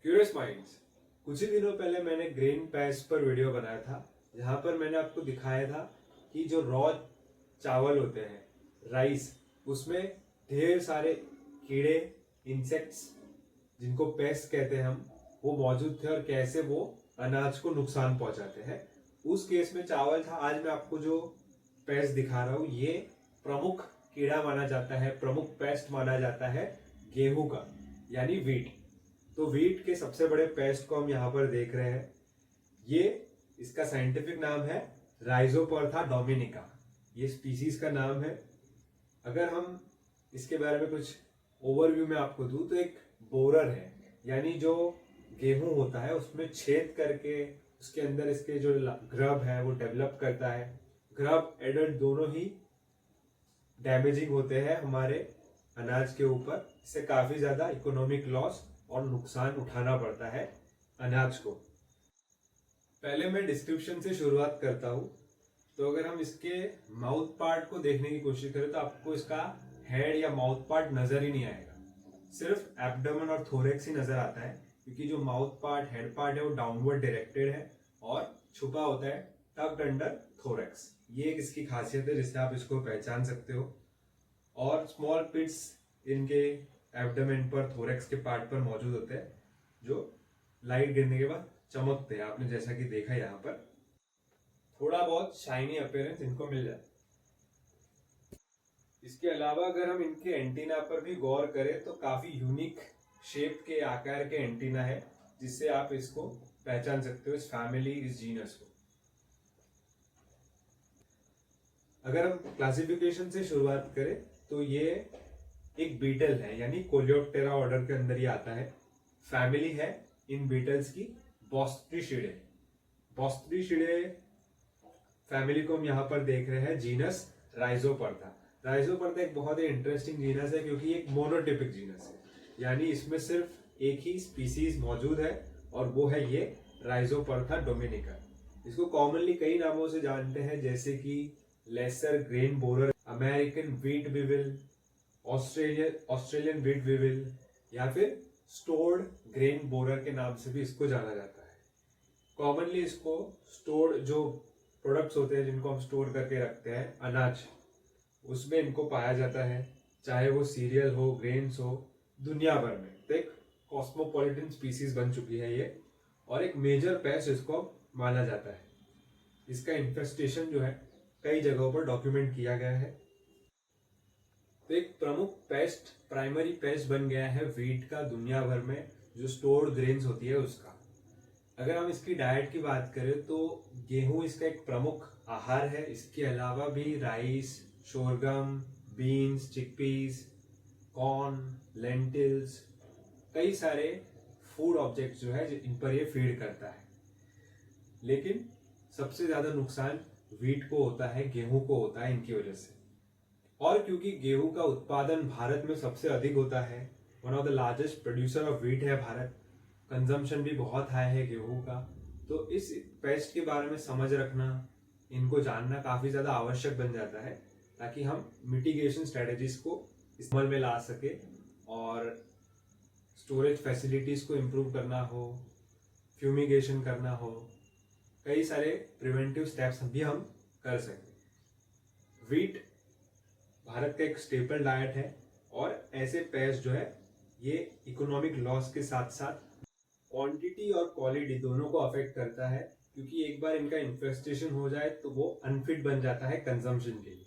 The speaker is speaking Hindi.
Curious minds. कुछ ही दिनों पहले मैंने ग्रेन पेस्ट पर वीडियो बनाया था, जहां पर मैंने आपको दिखाया था कि जो रॉ चावल होते हैं, राइस, उसमें ढेर सारे कीड़े, इंसेक्ट्स, जिनको पेस्ट कहते हैं हम, वो मौजूद थे और कैसे वो अनाज को नुकसान पहुंचाते हैं। उस केस में चावल था। आज मैं आपको जो पेस्ट दिखा रहा हूं, ये प्रमुख कीड़ा माना जाता है, प्रमुख पेस्ट माना जाता है गेहूं का, यानी वीट। तो वीट के सबसे बड़े पेस्ट को हम यहाँ पर देख रहे हैं। ये इसका साइंटिफिक नाम है राइजोपोर्था डोमिनिका। ये स्पीसीज का नाम है। अगर हम इसके बारे में कुछ ओवरव्यू में आपको दूं तो एक बोरर है, यानी जो गेहूं होता है उसमें छेद करके उसके अंदर इसके जो ग्रब है वो डेवलप करता है। ग्रब एडल्ट दोनों ही डैमेजिंग होते हैं हमारे अनाज के ऊपर। इससे काफी ज्यादा इकोनॉमिक लॉस और नुकसान उठाना पड़ता है अनाज को। पहले मैं डिस्क्रिप्शन से शुरुआत करता हूं। तो अगर हम इसके माउथ पार्ट को देखने की कोशिश करें तो आपको इसका हेड या माउथ पार्ट नजर ही नहीं आएगा, सिर्फ एब्डोमेन और थोरेक्स ही नजर आता है, क्योंकि जो माउथ पार्ट, हेड पार्ट है वो डाउनवर्ड डायरेक्टेड है और छुपा होता है टक्ड अंडर थोरेक्स। ये एक इसकी खासियत है जिससे आप इसको पहचान सकते हो। और स्मॉल पिट्स इनके एब्डोमेन पर, थोरेक्स के पार्ट पर मौजूद होते हैं, जो लाइट गिरने के बाद चमकते हैं। आपने जैसा कि देखा यहाँ पर थोड़ा बहुत शाइनी अपीयरेंस इनको मिल जाता है। इसके अलावा अगर हम इनके एंटीना पर भी गौर करें तो काफी यूनिक शेप के, आकार के एंटीना है, जिससे आप इसको पहचान सकते हो, इस फैमिली, इस जीनस को। अगर हम क्लासिफिकेशन से शुरुआत करें तो ये एक बीटल है, यानी कोलियोप्टेरा ऑर्डर के अंदर ही आता है। फैमिली है इन बीटल्स की बोस्ट्रीशिडे। बोस्ट्रीशिडे फैमिली को हम यहाँ पर देख रहे हैं, जीनस राइजोपोर्था। राइजोपोर्था एक बहुत ही इंटरेस्टिंग जीनस है, क्योंकि एक मोनोटिपिक जीनस है, यानी इसमें सिर्फ एक ही स्पीसीज मौजूद है और वो है ये राइजोपोर्था डोमिनिका। इसको कॉमनली कई नामों से जानते हैं, जैसे कि lesser grain borer, American wheat weevil, Australian wheat weevil, या फिर स्टोर्ड ग्रेन बोरर के नाम से भी इसको जाना जाता है। कॉमनली इसको स्टोर्ड, जो प्रोडक्ट्स होते हैं जिनको हम स्टोर करके रखते हैं, अनाज, उसमें इनको पाया जाता है, चाहे वो सीरियल हो, ग्रेन्स हो, दुनिया भर में। तो एक कॉस्मोपॉलिटन स्पीसीज बन चुकी है ये, और एक मेजर पेस्ट इसको माना जाता है। इसका इन्फेस्टेशन जो है कई जगहों पर डॉक्यूमेंट किया गया है। तो एक प्रमुख पेस्ट, प्राइमरी पेस्ट बन गया है वीट का दुनिया भर में, जो स्टोर्ड ग्रेन्स होती है उसका। अगर हम इसकी डाइट की बात करें तो गेहूं इसका एक प्रमुख आहार है। इसके अलावा भी rice, sorghum, beans, chickpeas, corn, lentils, कई सारे फूड ऑब्जेक्ट्स जो है इन पर ये फीड करता है। लेकिन सबसे ज्यादा नुकसान वीट को होता है, गेहूं को होता है इनकी वजह से। और क्योंकि गेहूं का उत्पादन भारत में सबसे अधिक होता है, one of the largest producer of wheat है भारत, कंजम्पशन भी बहुत हाई है गेहूं का, तो इस पेस्ट के बारे में समझ रखना, इनको जानना काफी ज्यादा आवश्यक बन जाता है, ताकि हम मिटिगेशन स्ट्रेटेजीज को इस्तेमाल में ला सके और स्टोरेज फैसिलिटीज को इम्प्रूव करना हो, फ्यूमिगेशन करना हो, कई सारे प्रिवेंटिव स्टेप्स भी हम कर सकें। वीट भारत का एक स्टेपल डाइट है, और ऐसे पेस्ट जो है ये इकोनॉमिक लॉस के साथ साथ क्वांटिटी और क्वालिटी दोनों को अफेक्ट करता है, क्योंकि एक बार इनका इन्फेस्टेशन हो जाए तो वो अनफिट बन जाता है कंजम्पशन के लिए।